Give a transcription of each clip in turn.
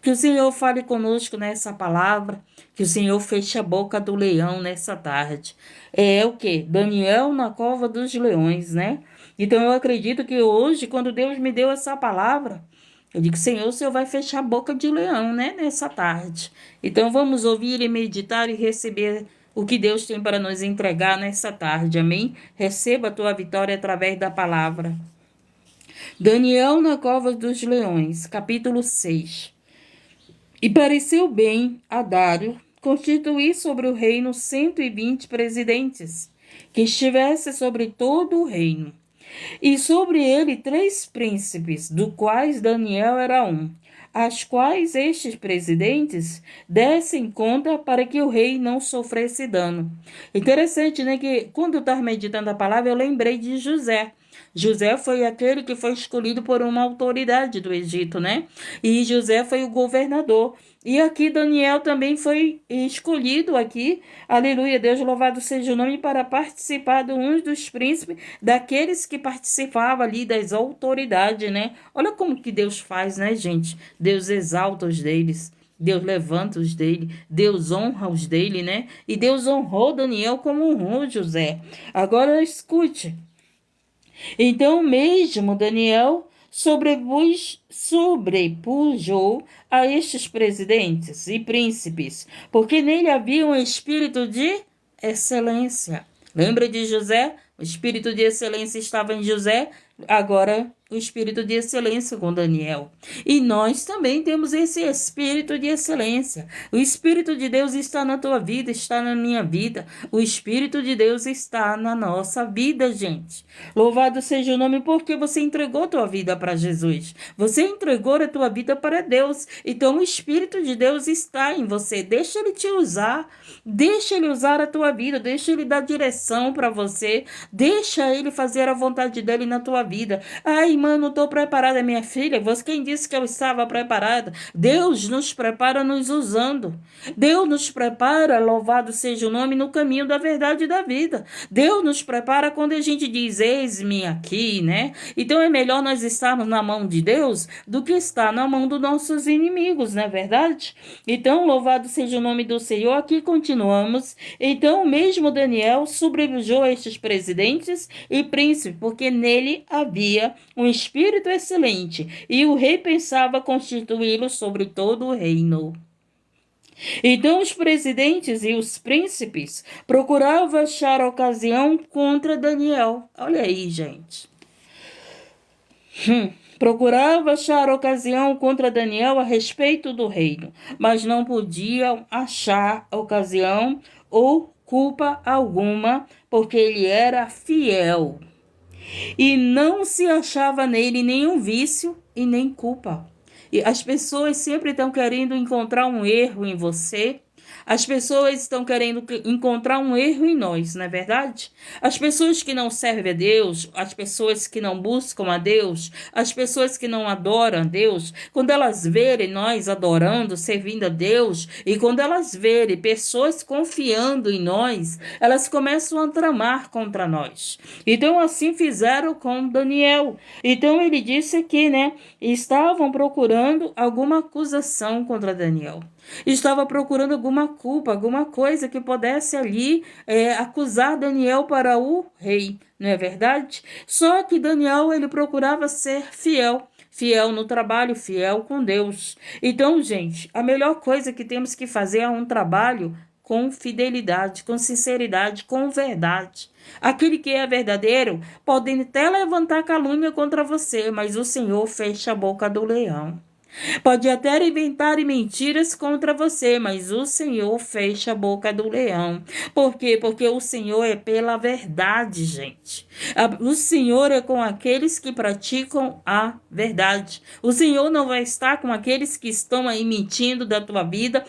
Que o Senhor fale conosco nessa palavra, que o Senhor feche a boca do leão nessa tarde. É o quê? Daniel na cova dos leões, né? Então eu acredito que hoje, quando Deus me deu essa palavra, eu digo, Senhor, o Senhor vai fechar a boca de leão, né? Nessa tarde. Então vamos ouvir e meditar e receber o que Deus tem para nos entregar nessa tarde, amém? Receba a tua vitória através da palavra. Daniel na cova dos leões, capítulo 6. E pareceu bem a Dário constituir sobre o reino 120 presidentes, que estivesse sobre todo o reino, e sobre ele 3 príncipes, do quais Daniel era um, as quais estes presidentes dessem conta para que o rei não sofresse dano. Interessante, né, que quando eu estava meditando a palavra, eu lembrei de José. José foi aquele que foi escolhido por uma autoridade do Egito, né? E José foi o governador. E aqui Daniel também foi escolhido aqui, aleluia, Deus louvado seja o nome, para participar de um dos príncipes, daqueles que participavam ali das autoridades, né? Olha como que Deus faz, né, gente? Deus exalta os deles. Deus levanta os dele, Deus honra os dele, né? E Deus honrou Daniel como honrou José. Agora escute. Então mesmo Daniel sobrepujou a estes presidentes e príncipes, porque nele havia um espírito de excelência. Lembra de José? O espírito de excelência estava em José, agora o espírito de excelência com Daniel. E nós também temos esse espírito de excelência. O Espírito de Deus está na tua vida, está na minha vida. O Espírito de Deus está na nossa vida, gente. Louvado seja o nome, porque você entregou a tua vida para Jesus. Você entregou a tua vida para Deus. Então o Espírito de Deus está em você. Deixa ele te usar. Deixa ele usar a tua vida. Deixa ele dar direção para você. Deixa ele fazer a vontade dele na tua vida. Ai, irmã, não estou preparada, minha filha. Você quem disse que eu estava preparada? Deus nos prepara nos usando. Deus nos prepara, louvado seja o nome, no caminho da verdade e da vida. Deus nos prepara quando a gente diz, eis-me aqui, né? Então é melhor nós estarmos na mão de Deus do que estar na mão dos nossos inimigos, não é verdade? Então, louvado seja o nome do Senhor. Aqui continuamos. Então, mesmo Daniel sobreviveu a estes presidentes e príncipes, porque nele havia um espírito excelente, e o rei pensava constituí-lo sobre todo o reino. Então os presidentes e os príncipes procuravam achar ocasião contra Daniel. Olha aí, gente. Procurava achar ocasião contra Daniel a respeito do reino, mas não podiam achar ocasião ou culpa alguma, porque ele era fiel. E não se achava nele nenhum vício e nem culpa. E as pessoas sempre estão querendo encontrar um erro em você. As pessoas estão querendo encontrar um erro em nós, não é verdade? As pessoas que não servem a Deus, as pessoas que não buscam a Deus, as pessoas que não adoram a Deus, quando elas verem nós adorando, servindo a Deus, e quando elas verem pessoas confiando em nós, elas começam a tramar contra nós. Então assim fizeram com Daniel. Então ele disse que, né, estavam procurando alguma acusação contra Daniel. Estava procurando alguma culpa, alguma coisa que pudesse ali acusar Daniel para o rei, não é verdade? Só que Daniel, ele procurava ser fiel. Fiel no trabalho, fiel com Deus. Então, gente, a melhor coisa que temos que fazer é um trabalho com fidelidade, com sinceridade, com verdade. Aquele que é verdadeiro pode até levantar calúnia contra você, mas o Senhor fecha a boca do leão. Pode até inventar mentiras contra você, mas o Senhor fecha a boca do leão. Por quê? Porque o Senhor é pela verdade, gente. O Senhor é com aqueles que praticam a verdade. O Senhor não vai estar com aqueles que estão aí mentindo da tua vida,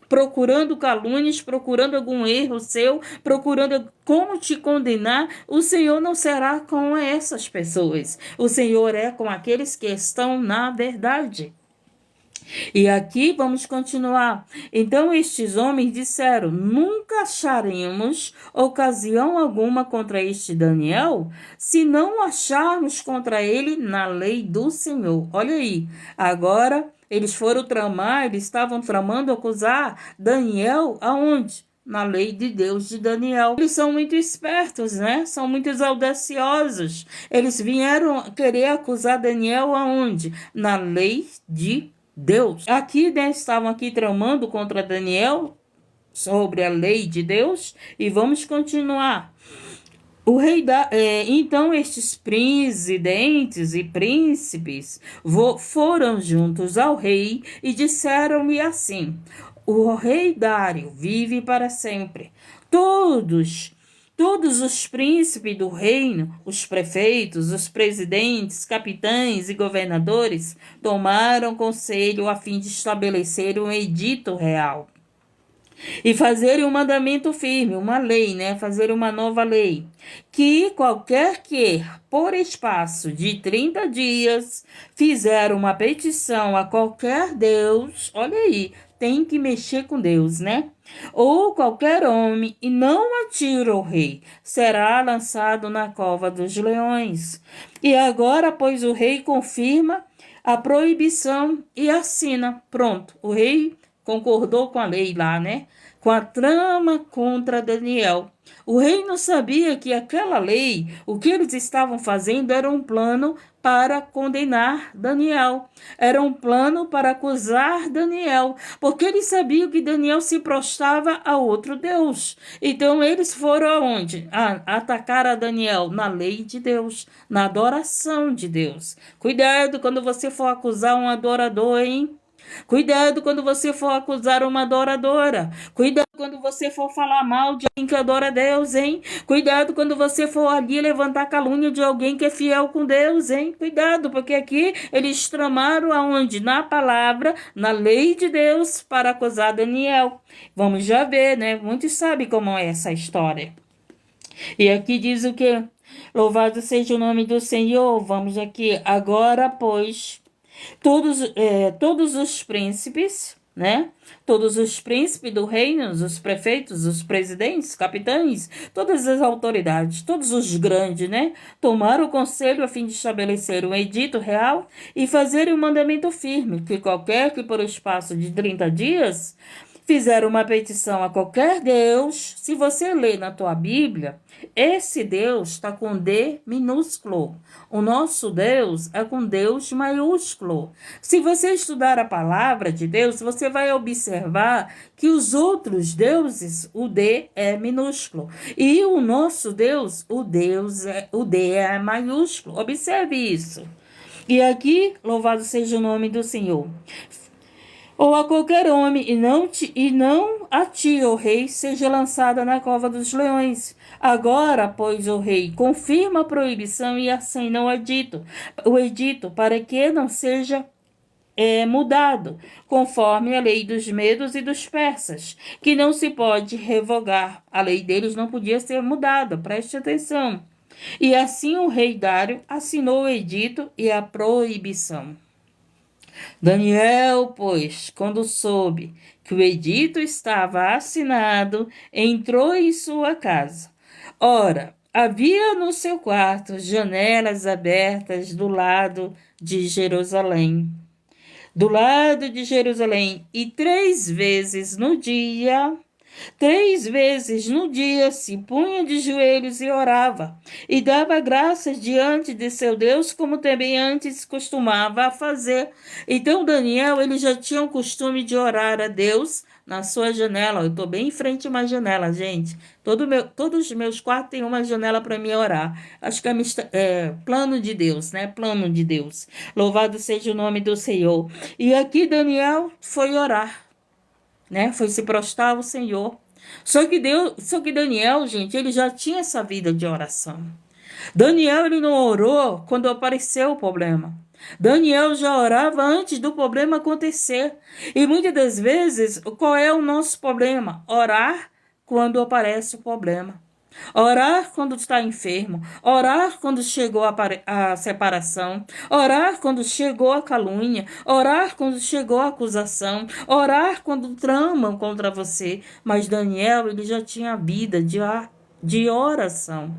procurando calúnias, procurando algum erro seu, procurando como te condenar. O Senhor não será com essas pessoas. O Senhor é com aqueles que estão na verdade. E aqui vamos continuar. Então estes homens disseram, nunca acharemos ocasião alguma contra este Daniel, se não acharmos contra ele na lei do Senhor. Olha aí, agora Eles foram tramar, eles estavam tramando acusar Daniel aonde? Na lei de Deus de Daniel. Eles são muito espertos, né? São muito audaciosos. Eles vieram querer acusar Daniel aonde? Na lei de Deus. Aqui, né, estavam aqui tramando contra Daniel sobre a lei de Deus e vamos continuar. Então estes presidentes e príncipes foram juntos ao rei e disseram-lhe assim: o rei Dário vive para sempre. Todos os príncipes do reino, os prefeitos, os presidentes, capitães e governadores tomaram conselho a fim de estabelecer um edito real e fazer um mandamento firme, uma lei, né? Fazer uma nova lei, que qualquer que, por espaço de 30 dias, fizer uma petição a qualquer Deus, olha aí, tem que mexer com Deus, né? Ou qualquer homem, e não atira o rei, será lançado na cova dos leões. E agora, pois, o rei confirma a proibição e assina. Pronto, o rei concordou com a lei lá, né? Com a trama contra Daniel. O rei não sabia que aquela lei, o que eles estavam fazendo era um plano para condenar Daniel. Era um plano para acusar Daniel, porque eles sabiam que Daniel se prostrava a outro Deus. Então eles foram aonde? Atacar a Daniel na lei de Deus, na adoração de Deus. Cuidado quando você for acusar um adorador, hein? Cuidado quando você for acusar uma adoradora. Cuidado quando você for falar mal de alguém que adora Deus, hein? Cuidado quando você for ali levantar calúnia de alguém que é fiel com Deus, hein? Cuidado, porque aqui eles tramaram aonde? Na palavra, na lei de Deus, para acusar Daniel. Vamos já ver, né? Muitos sabem como é essa história. E aqui diz o que? Louvado seja o nome do Senhor. Vamos aqui. Agora, pois, todos os príncipes, né? Todos os príncipes do reino, os prefeitos, os presidentes, capitães, todas as autoridades, todos os grandes, né? Tomaram o conselho a fim de estabelecer um edito real e fazer um mandamento firme, que qualquer que por espaço de 30 dias fizer uma petição a qualquer Deus, se você ler na tua Bíblia, esse Deus está com D minúsculo. O nosso Deus é com Deus maiúsculo. Se você estudar a palavra de Deus, você vai observar que os outros deuses, o D é minúsculo. E o nosso Deus, o D é maiúsculo. Observe isso. E aqui, louvado seja o nome do Senhor. Ou a qualquer homem, e não a ti, ó rei, seja lançada na cova dos leões. Agora, pois, o rei, confirma a proibição e assina o edito, para que não seja mudado, conforme a lei dos medos e dos persas, que não se pode revogar. A lei deles não podia ser mudada, preste atenção. E assim o rei Dário assinou o edito e a proibição. Daniel, pois, quando soube que o edito estava assinado, entrou em sua casa. Ora, havia no seu quarto janelas abertas do lado de Jerusalém. E 3 vezes no dia se punha de joelhos e orava, e dava graças diante de seu Deus, como também antes costumava fazer. Então Daniel, ele já tinha o costume de orar a Deus na sua janela. Eu estou bem em frente a uma janela, gente. Todos os meus quartos têm uma janela para me orar. Acho que é plano de Deus, né? Plano de Deus. Louvado seja o nome do Senhor. E aqui Daniel foi orar, né? Foi se prostrar ao Senhor. Só que Daniel, gente, ele já tinha essa vida de oração. Daniel, ele não orou quando apareceu o problema. Daniel já orava antes do problema acontecer. E muitas das vezes, qual é o nosso problema? Orar quando aparece o problema. Orar quando está enfermo, orar quando chegou a separação, orar quando chegou a calúnia, orar quando chegou a acusação, orar quando tramam contra você. Mas Daniel, ele já tinha a vida de oração.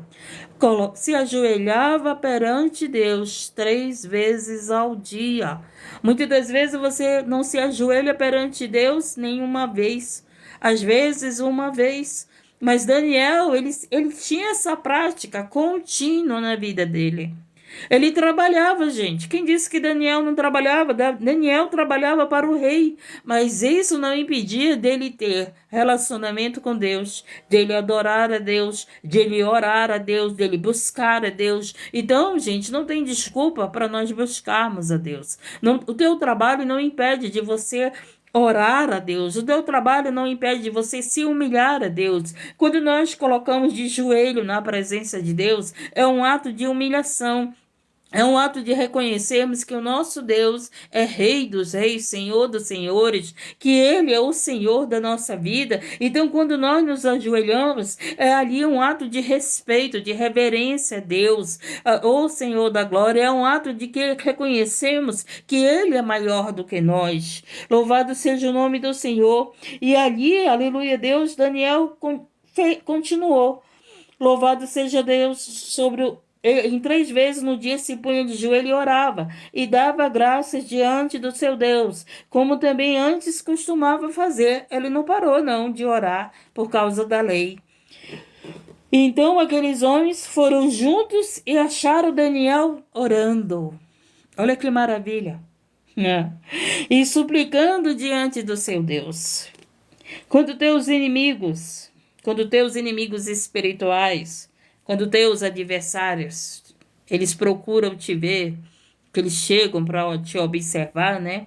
Se ajoelhava perante Deus 3 vezes ao dia. Muitas das vezes você não se ajoelha perante Deus nenhuma vez, às vezes uma vez. Mas Daniel, ele tinha essa prática contínua na vida dele. Ele trabalhava, gente. Quem disse que Daniel não trabalhava? Daniel trabalhava para o rei, mas isso não impedia dele ter relacionamento com Deus, dele adorar a Deus, dele orar a Deus, dele buscar a Deus. Então, gente, não tem desculpa para nós buscarmos a Deus. Não, o teu trabalho não impede de você orar a Deus. O teu trabalho não impede de você se humilhar a Deus. Quando nós colocamos de joelho na presença de Deus, é um ato de humilhação. É um ato de reconhecermos que o nosso Deus é Rei dos Reis, Senhor dos Senhores, que Ele é o Senhor da nossa vida. Então, quando nós nos ajoelhamos, é ali um ato de respeito, de reverência a Deus, o Senhor da Glória. É um ato de que reconhecemos que Ele é maior do que nós. Louvado seja o nome do Senhor. E ali, aleluia, Deus, Daniel continuou. Louvado seja Deus sobre em 3 vezes no dia se punha de joelho e orava, e dava graças diante do seu Deus, como também antes costumava fazer. Ele não parou, não, de orar por causa da lei. Então aqueles homens foram juntos e acharam Daniel orando. Olha que maravilha. E suplicando diante do seu Deus. Quando teus inimigos espirituais, quando teus adversários, eles procuram te ver, que eles chegam para te observar, né?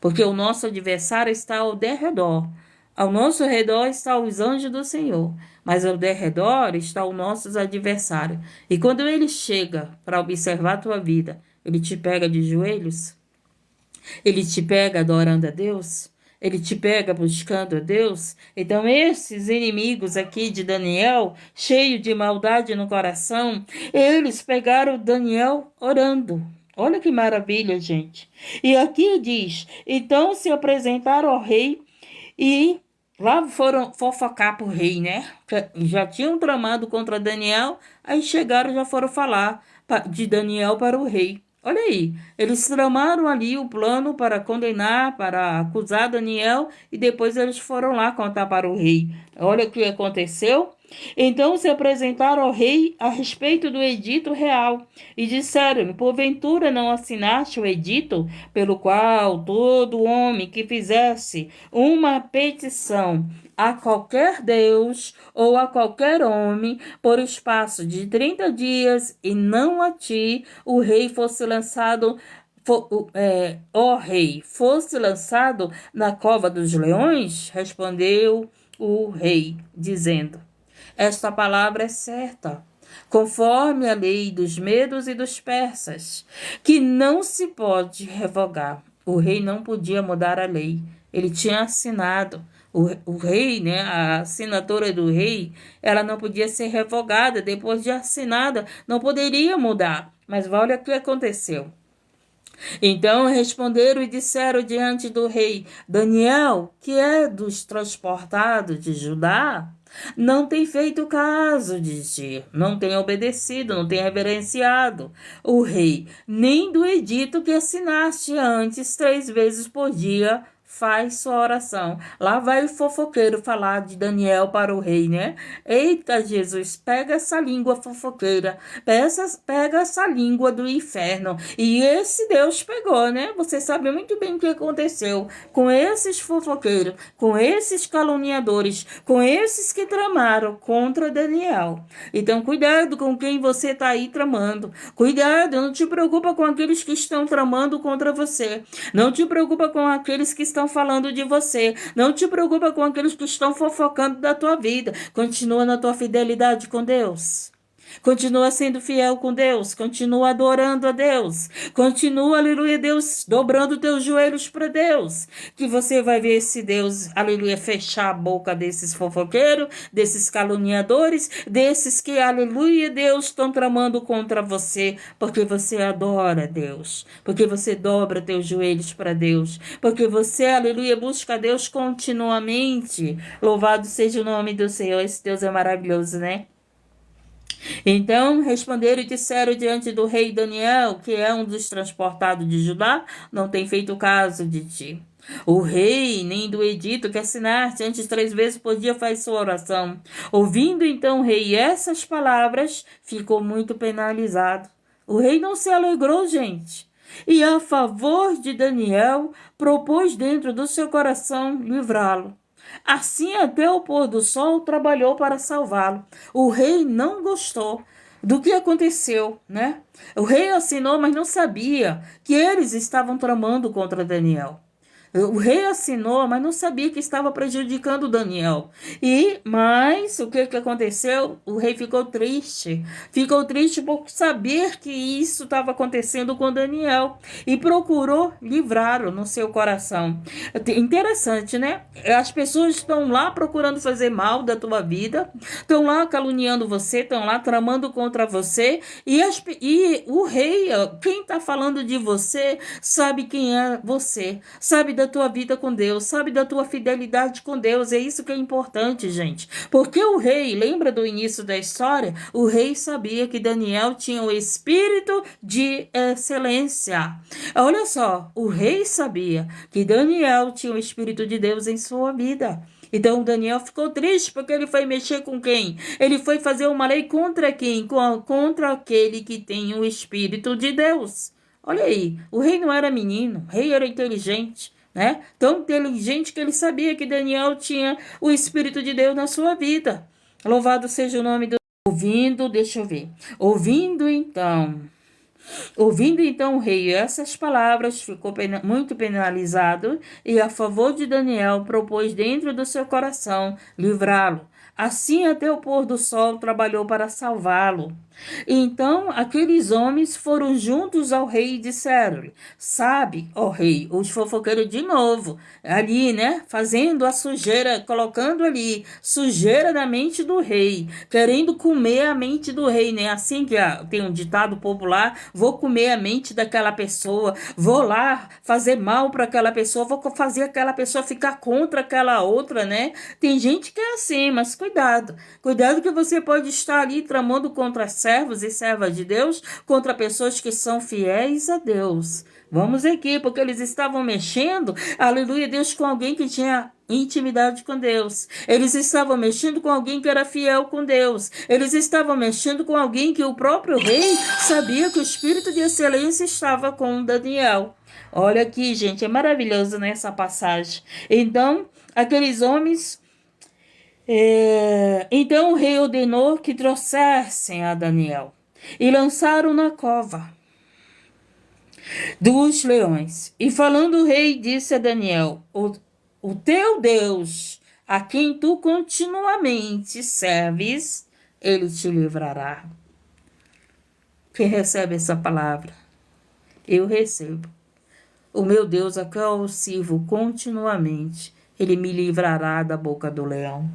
Porque o nosso adversário está ao derredor. Ao nosso redor estão os anjos do Senhor, mas ao derredor estão os nossos adversários. E quando ele chega para observar a tua vida, ele te pega de joelhos, ele te pega adorando a Deus, ele te pega buscando a Deus. Então esses inimigos aqui de Daniel, cheio de maldade no coração, eles pegaram Daniel orando. Olha que maravilha, gente. E aqui diz, então se apresentaram ao rei e lá foram fofocar pro rei, né? Já tinham tramado contra Daniel, aí chegaram, já foram falar de Daniel para o rei. Olha aí, eles tramaram ali o plano para condenar, para acusar Daniel, e depois eles foram lá contar para o rei. Olha o que aconteceu. Então se apresentaram ao rei a respeito do edito real e disseram: porventura não assinaste o edito pelo qual todo homem que fizesse uma petição a qualquer Deus ou a qualquer homem por espaço de 30 dias e não a ti, o rei fosse lançado fosse lançado na cova dos leões? Respondeu o rei, dizendo: esta palavra é certa, conforme a lei dos medos e dos persas, que não se pode revogar. O rei não podia mudar a lei. Ele tinha assinado. O rei, né, a assinatura do rei, ela não podia ser revogada. Depois de assinada, não poderia mudar. Mas olha o que aconteceu. Então responderam e disseram diante do rei: Daniel, que é dos transportados de Judá, não tem feito caso de ti, não tem obedecido, não tem reverenciado o rei, nem do edito que assinaste antes 3 vezes por dia. Faz sua oração. Lá vai o fofoqueiro falar de Daniel para o rei, né? Eita, Jesus, pega essa língua fofoqueira, pega essa língua do inferno. E esse Deus pegou, né? Você sabe muito bem o que aconteceu com esses fofoqueiros, com esses caluniadores, com esses que tramaram contra Daniel. Então, cuidado com quem você está aí tramando. Cuidado, não te preocupa com aqueles que estão tramando contra você. Não te preocupa com aqueles que estão falando de você. Não te preocupa com aqueles que estão fofocando da tua vida. Continua na tua fidelidade com Deus. Continua sendo fiel com Deus, continua adorando a Deus, continua, aleluia, Deus, dobrando teus joelhos para Deus, que você vai ver esse Deus, aleluia, fechar a boca desses fofoqueiros, desses caluniadores, desses que, aleluia, Deus, estão tramando contra você, porque você adora Deus, porque você dobra teus joelhos para Deus, porque você, aleluia, busca a Deus continuamente. Louvado seja o nome do Senhor, esse Deus é maravilhoso, né? Então responderam e disseram diante do rei Daniel, que é um dos transportados de Judá, não tem feito caso de ti. O rei, nem do edito que assinaste antes 3 vezes por dia faz sua oração. Ouvindo então o rei essas palavras, ficou muito penalizado. O rei não se alegrou, gente. E a favor de Daniel, propôs dentro do seu coração livrá-lo. Assim, até o pôr do sol, trabalhou para salvá-lo. O rei não gostou do que aconteceu, né? O rei assinou, mas não sabia que eles estavam tramando contra Daniel. O rei assinou, mas não sabia que estava prejudicando Daniel. Mas o que aconteceu? O rei ficou triste. Ficou triste por saber que isso estava acontecendo com Daniel e procurou livrá-lo no seu coração. Interessante, né? As pessoas estão lá procurando fazer mal da tua vida, estão lá caluniando você, estão lá tramando contra você e o rei, quem está falando de você, sabe quem é você, sabe da tua vida com Deus, sabe da tua fidelidade com Deus. É isso que é importante, gente. Porque o rei, lembra do início da história? O rei sabia que Daniel tinha o espírito de excelência. Olha só, o rei sabia que Daniel tinha o espírito de Deus em sua vida. Então Daniel ficou triste porque ele foi mexer com quem? Ele foi fazer uma lei contra quem? Contra aquele que tem o espírito de Deus. Olha aí, o rei não era menino, o rei era inteligente, né? Tão inteligente que ele sabia que Daniel tinha o Espírito de Deus na sua vida. Louvado seja o nome do... Deixa eu ver. Ouvindo então o rei essas palavras, ficou muito penalizado e a favor de Daniel propôs dentro do seu coração livrá-lo. Assim até o pôr do sol trabalhou para salvá-lo. Então aqueles homens foram juntos ao rei e disseram-lhe: sabe, ó rei, os fofoqueiros de novo, ali, né, fazendo a sujeira, colocando ali sujeira na mente do rei, querendo comer a mente do rei, né? Assim que tem um ditado popular: vou comer a mente daquela pessoa, vou lá fazer mal para aquela pessoa, vou fazer aquela pessoa ficar contra aquela outra, né? Tem gente que é assim, mas cuidado que você pode estar ali tramando contra servos e servas de Deus, contra pessoas que são fiéis a Deus. Vamos aqui, porque eles estavam mexendo, aleluia, Deus, com alguém que tinha intimidade com Deus. Eles estavam mexendo com alguém que era fiel com Deus. Eles estavam mexendo com alguém que o próprio rei sabia que o espírito de excelência estava com Daniel. Olha aqui, gente, é maravilhoso nessa passagem. Então, aqueles homens... Então o rei ordenou que trouxessem a Daniel e lançaram na cova dos leões. E falando o rei, disse a Daniel: o teu Deus, a quem tu continuamente serves, ele te livrará. Quem recebe essa palavra? Eu recebo. O meu Deus, a quem eu sirvo continuamente, ele me livrará da boca do leão.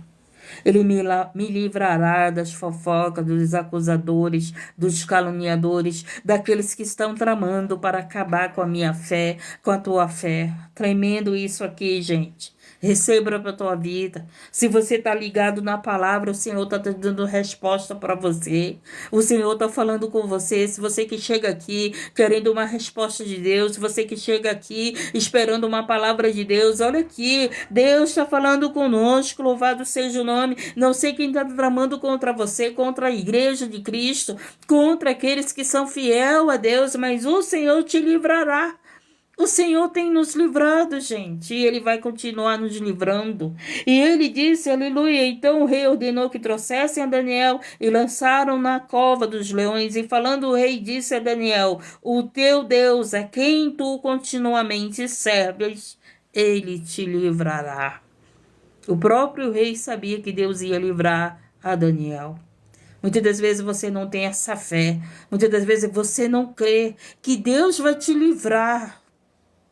Ele me livrará das fofocas, dos acusadores, dos caluniadores, daqueles que estão tramando para acabar com a minha fé, com a tua fé. Tremendo isso aqui, gente. Receba para a tua vida. Se você está ligado na palavra, o Senhor está dando resposta para você. O Senhor está falando com você. Se você que chega aqui querendo uma resposta de Deus, você que chega aqui esperando uma palavra de Deus, olha aqui, Deus está falando conosco, louvado seja o nome. Não sei quem está tramando contra você, contra a igreja de Cristo, contra aqueles que são fiel a Deus, mas o Senhor te livrará. O Senhor tem nos livrado, gente, e Ele vai continuar nos livrando. E Ele disse, aleluia, então o rei ordenou que trouxessem a Daniel e lançaram na cova dos leões. E falando o rei disse a Daniel: o teu Deus, a quem tu continuamente serves, Ele te livrará. O próprio rei sabia que Deus ia livrar a Daniel. Muitas das vezes você não tem essa fé. Muitas das vezes você não crê que Deus vai te livrar.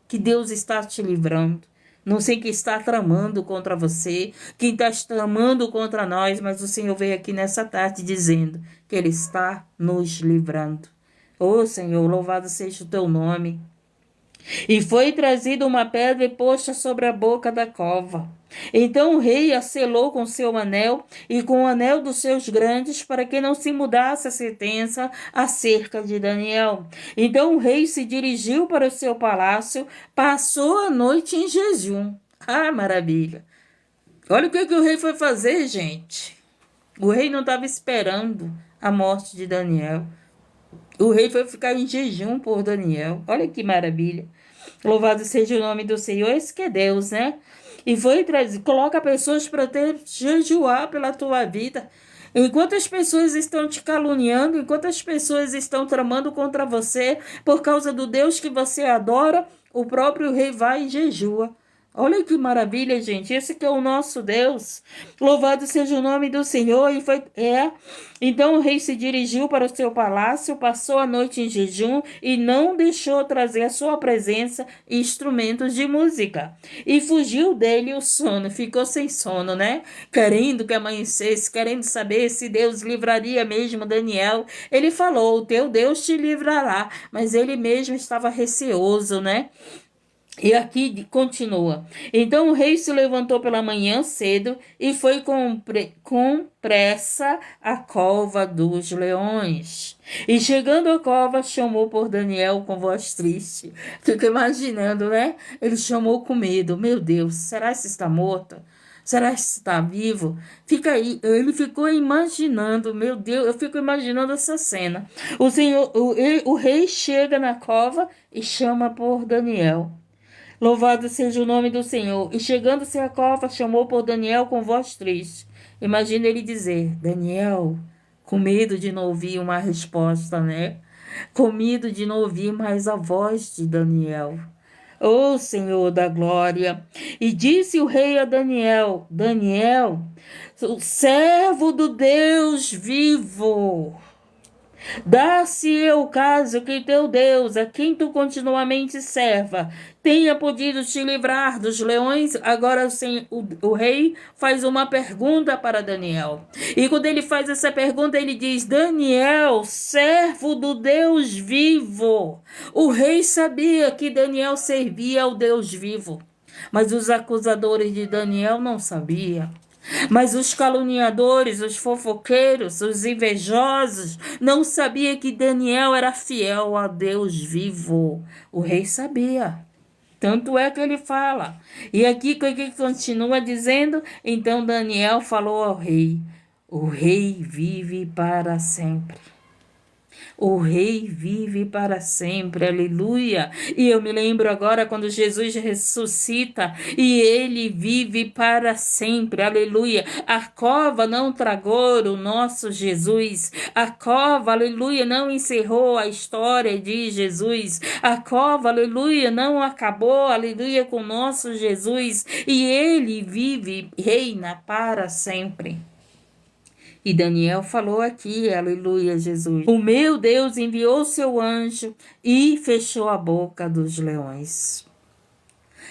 Que Deus está te livrando. Não sei quem está tramando contra você, quem está tramando contra nós, mas o Senhor veio aqui nessa tarde dizendo que Ele está nos livrando. Ô Senhor, louvado seja o teu nome. E foi trazida uma pedra e posta sobre a boca da cova. Então o rei a selou com seu anel e com o anel dos seus grandes, para que não se mudasse a sentença acerca de Daniel. Então o rei se dirigiu para o seu palácio, passou a noite em jejum. Ah, maravilha! Olha o que o rei foi fazer, gente. O rei não estava esperando a morte de Daniel. O rei foi ficar em jejum por Daniel. Olha que maravilha. Louvado seja o nome do Senhor. Esse que é Deus, né? E foi trazer, coloca pessoas para jejuar pela tua vida. Enquanto as pessoas estão te caluniando, enquanto as pessoas estão tramando contra você, por causa do Deus que você adora, o próprio rei vai e jejua. Olha que maravilha, gente. Esse que é o nosso Deus. Louvado seja o nome do Senhor. Então o rei se dirigiu para o seu palácio, passou a noite em jejum e não deixou trazer à sua presença instrumentos de música. E fugiu dele o sono. Ficou sem sono, né? Querendo que amanhecesse, querendo saber se Deus livraria mesmo Daniel. Ele falou: o teu Deus te livrará. Mas ele mesmo estava receoso, né? E aqui continua. Então o rei se levantou pela manhã cedo e foi com pressa à cova dos leões. E chegando à cova, chamou por Daniel com voz triste. Fico imaginando, né? Ele chamou com medo. Meu Deus, será que está morto? Será que está vivo? Fica aí, ele ficou imaginando, meu Deus, eu fico imaginando essa cena. O rei chega na cova e chama por Daniel. Louvado seja o nome do Senhor. E chegando-se à cova, chamou por Daniel com voz triste. Imagina ele dizer: Daniel, com medo de não ouvir uma resposta, né? Com medo de não ouvir mais a voz de Daniel. Ó Senhor da glória. E disse o rei a Daniel: Daniel, o servo do Deus vivo. Dá-se o caso que teu Deus, a quem tu continuamente serva, tenha podido te livrar dos leões. Agora o rei faz uma pergunta para Daniel. E quando ele faz essa pergunta, ele diz: Daniel, servo do Deus vivo. O rei sabia que Daniel servia ao Deus vivo, mas os acusadores de Daniel não sabiam. Mas os caluniadores, os fofoqueiros, os invejosos, não sabiam que Daniel era fiel a Deus vivo. O rei sabia. Tanto é que ele fala. E aqui que continua dizendo: então Daniel falou ao rei: o rei vive para sempre. O rei vive para sempre, aleluia. E eu me lembro agora quando Jesus ressuscita e ele vive para sempre, aleluia. A cova não tragou o nosso Jesus. A cova, aleluia, não encerrou a história de Jesus. A cova, aleluia, não acabou, aleluia, com o nosso Jesus. E ele vive, reina para sempre. E Daniel falou aqui, aleluia, Jesus: o meu Deus enviou seu anjo e fechou a boca dos leões,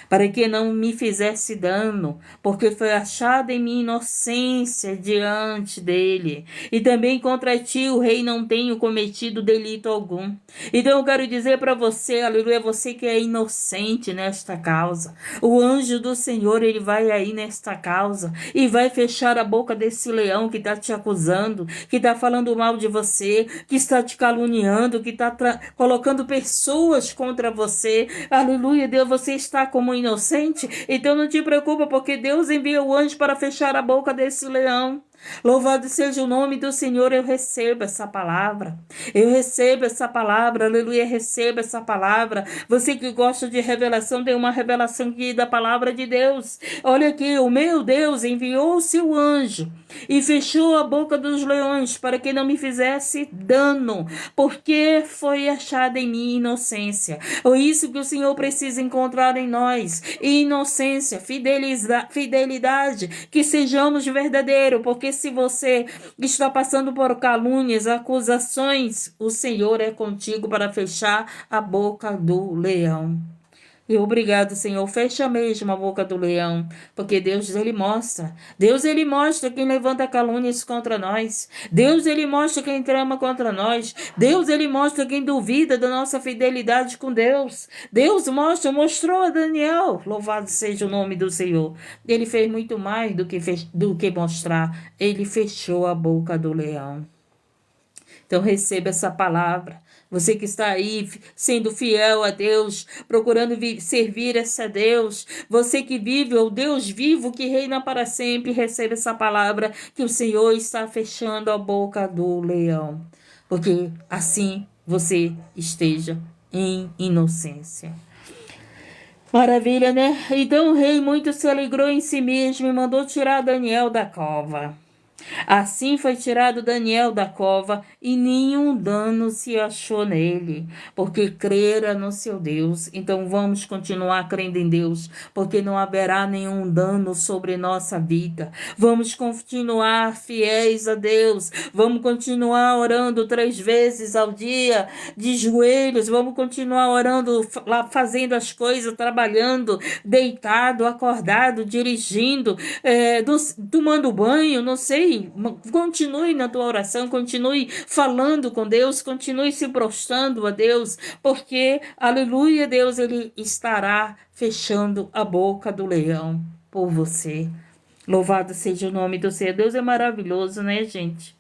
para que não me fizesse dano, porque foi achada em mim inocência diante dele. E também contra ti, o rei, não tenho cometido delito algum. Então eu quero dizer para você, aleluia, você que é inocente nesta causa, o anjo do Senhor, ele vai aí nesta causa e vai fechar a boca desse leão que está te acusando, que está falando mal de você, que está te caluniando, que está colocando pessoas contra você. Aleluia, Deus, você está como inocente, então não te preocupa, porque Deus envia o anjo para fechar a boca desse leão. Louvado seja o nome do Senhor. Eu recebo essa palavra. Eu recebo essa palavra. Aleluia, receba essa palavra. Você que gosta de revelação, tem uma revelação aqui da palavra de Deus. Olha aqui, o meu Deus enviou o seu anjo e fechou a boca dos leões para que não me fizesse dano, porque foi achada em mim inocência. É isso que o Senhor precisa encontrar em nós: inocência, fidelidade, que sejamos verdadeiros, porque se você está passando por calúnias, acusações, o Senhor é contigo para fechar a boca do leão. E obrigado, Senhor. Fecha mesmo a boca do leão, porque Deus, ele mostra quem levanta calúnias contra nós. Deus, ele mostra quem trama contra nós. Deus, ele mostra quem duvida da nossa fidelidade com Deus. Deus mostrou a Daniel. Louvado seja o nome do Senhor. Ele fez muito mais do que mostrar. Ele fechou a boca do leão. Então receba essa palavra. Você que está aí sendo fiel a Deus, procurando servir esse Deus, você que vive o Deus vivo que reina para sempre, receba essa palavra que o Senhor está fechando a boca do leão, porque assim você esteja em inocência. Maravilha, né? Então o rei muito se alegrou em si mesmo e mandou tirar Daniel da cova. Assim foi tirado Daniel da cova e nenhum dano se achou nele, porque crera no seu Deus. Então vamos continuar crendo em Deus, porque não haverá nenhum dano sobre nossa vida. Vamos continuar fiéis a Deus, vamos continuar orando 3 vezes ao dia, de joelhos, vamos continuar orando, fazendo as coisas, trabalhando, deitado, acordado, dirigindo, tomando banho, não sei. Continue na tua oração, continue falando com Deus, continue se prostrando a Deus, porque, aleluia, Deus, ele estará fechando a boca do leão por você. Louvado seja o nome do Senhor. Deus é maravilhoso, né, gente?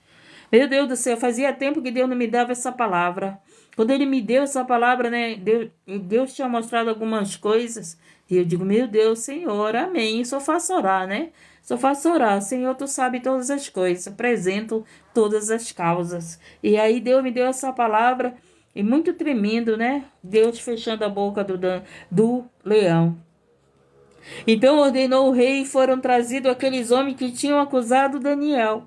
Meu Deus do céu, fazia tempo que Deus não me dava essa palavra. Quando ele me deu essa palavra, né, Deus tinha mostrado algumas coisas, e eu digo, meu Deus, Senhor, amém. Só faço orar, né? Só faço orar. Senhor, tu sabe todas as coisas. Apresento todas as causas. E aí Deus me deu essa palavra. E muito tremendo, né? Deus fechando a boca do leão. Então ordenou o rei e foram trazidos aqueles homens que tinham acusado Daniel.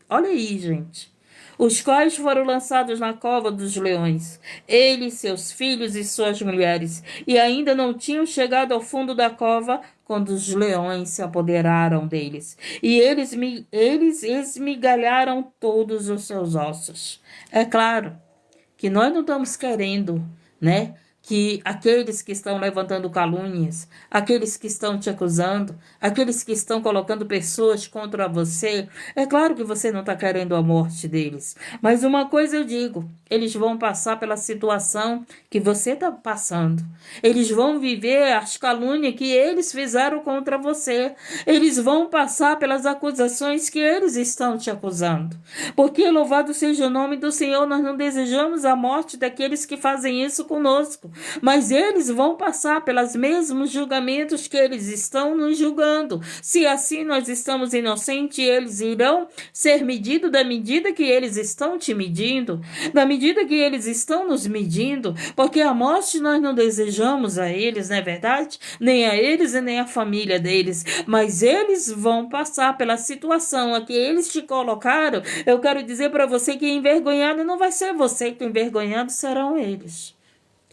Olha aí, gente. Os quais foram lançados na cova dos leões, ele, seus filhos e suas mulheres, e ainda não tinham chegado ao fundo da cova quando os leões se apoderaram deles, e eles esmigalharam todos os seus ossos. É claro que nós não estamos querendo, né, que aqueles que estão levantando calúnias, aqueles que estão te acusando, aqueles que estão colocando pessoas contra você, é claro que você não está querendo a morte deles. Mas uma coisa eu digo, eles vão passar pela situação que você está passando. Eles vão viver as calúnias que eles fizeram contra você. Eles vão passar pelas acusações que eles estão te acusando. Porque, louvado seja o nome do Senhor, nós não desejamos a morte daqueles que fazem isso conosco. Mas eles vão passar pelos mesmos julgamentos que eles estão nos julgando. Se assim nós estamos inocentes, eles irão ser medidos da medida que eles estão te medindo, da medida que eles estão nos medindo, porque a morte nós não desejamos a eles, não é verdade? Nem a eles e nem a família deles, mas eles vão passar pela situação a que eles te colocaram. Eu quero dizer para você que envergonhado não vai ser você, que envergonhado serão eles.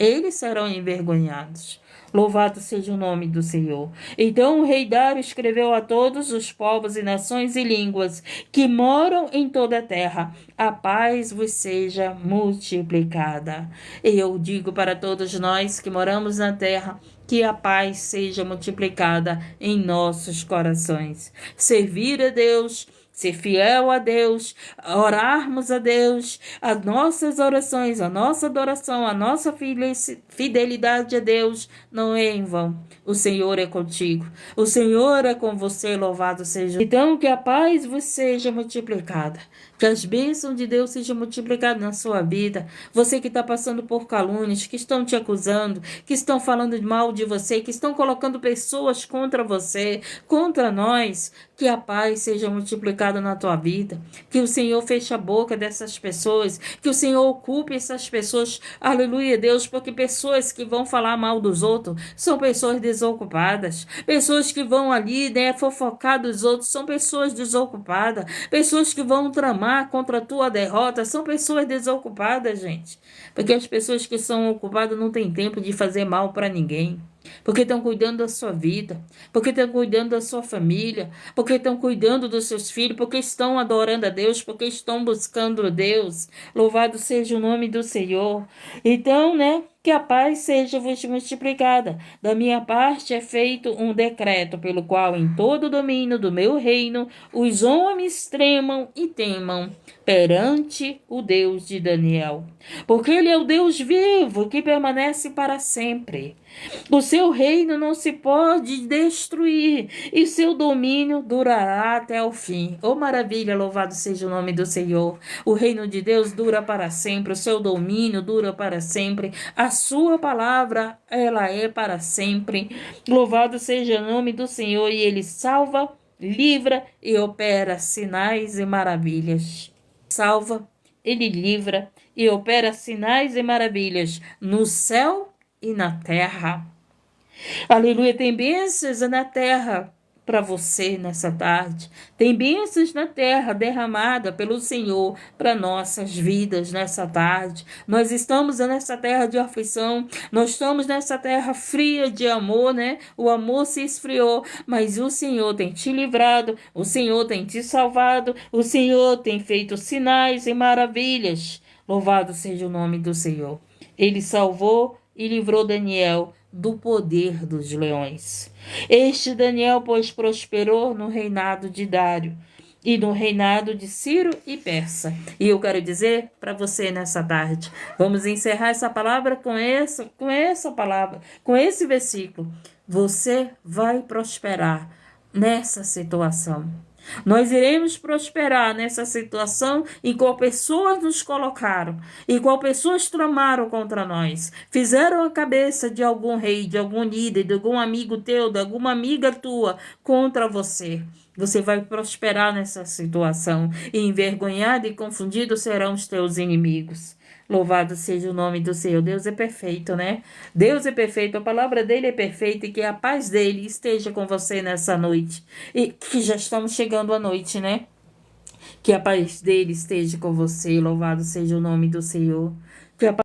Eles serão envergonhados. Louvado seja o nome do Senhor. Então o rei Dário escreveu a todos os povos e nações e línguas que moram em toda a terra: a paz vos seja multiplicada. E eu digo para todos nós que moramos na terra, que a paz seja multiplicada em nossos corações. Servir a Deus, ser fiel a Deus, orarmos a Deus, as nossas orações, a nossa adoração, a nossa fidelidade a Deus não é em vão. O Senhor é contigo, o Senhor é com você, louvado seja. Então que a paz vos seja multiplicada, que as bênçãos de Deus sejam multiplicadas na sua vida. Você que está passando por calúnias, que estão te acusando, que estão falando mal de você, que estão colocando pessoas contra você, contra nós, que a paz seja multiplicada na tua vida, que o Senhor feche a boca dessas pessoas, que o Senhor ocupe essas pessoas, aleluia Deus, porque pessoas que vão falar mal dos outros são pessoas desocupadas, pessoas que vão ali, né, fofocar dos outros, são pessoas desocupadas, pessoas que vão tramar contra a tua derrota, são pessoas desocupadas, gente, porque as pessoas que são ocupadas não têm tempo de fazer mal para ninguém, porque estão cuidando da sua vida, porque estão cuidando da sua família, porque estão cuidando dos seus filhos, porque estão adorando a Deus, porque estão buscando a Deus. Louvado seja o nome do Senhor. Então, né, que a paz seja-vos multiplicada. Da minha parte é feito um decreto, pelo qual em todo o domínio do meu reino os homens tremam e temam perante o Deus de Daniel. Porque ele é o Deus vivo que permanece para sempre. O seu reino não se pode destruir e seu domínio durará até o fim. Oh, maravilha, louvado seja o nome do Senhor. O reino de Deus dura para sempre, o seu domínio dura para sempre, a sua palavra, ela é para sempre. Louvado seja o nome do Senhor, e ele salva, livra e opera sinais e maravilhas. Salva, ele livra e opera sinais e maravilhas no céu e na terra. Aleluia, tem bênçãos na terra para você nessa tarde. Tem bênçãos na terra derramada pelo Senhor para nossas vidas nessa tarde. Nós estamos nessa terra de aflição, nós estamos nessa terra fria de amor, né? O amor se esfriou, mas o Senhor tem te livrado, o Senhor tem te salvado, o Senhor tem feito sinais e maravilhas. Louvado seja o nome do Senhor. Ele salvou e livrou Daniel do poder dos leões. Este Daniel, pois, prosperou no reinado de Dário e no reinado de Ciro e Persa. E eu quero dizer para você nessa tarde, vamos encerrar essa palavra com essa palavra, com esse versículo. Você vai prosperar nessa situação. Nós iremos prosperar nessa situação em qual pessoas nos colocaram, em qual pessoas tramaram contra nós, fizeram a cabeça de algum rei, de algum líder, de algum amigo teu, de alguma amiga tua contra você. Você vai prosperar nessa situação, e envergonhado e confundido serão os teus inimigos. Louvado seja o nome do Senhor. Deus é perfeito, né? Deus é perfeito, a palavra dele é perfeita, e que a paz dele esteja com você nessa noite. E que já estamos chegando à noite, né? Que a paz dele esteja com você. Louvado seja o nome do Senhor. Que a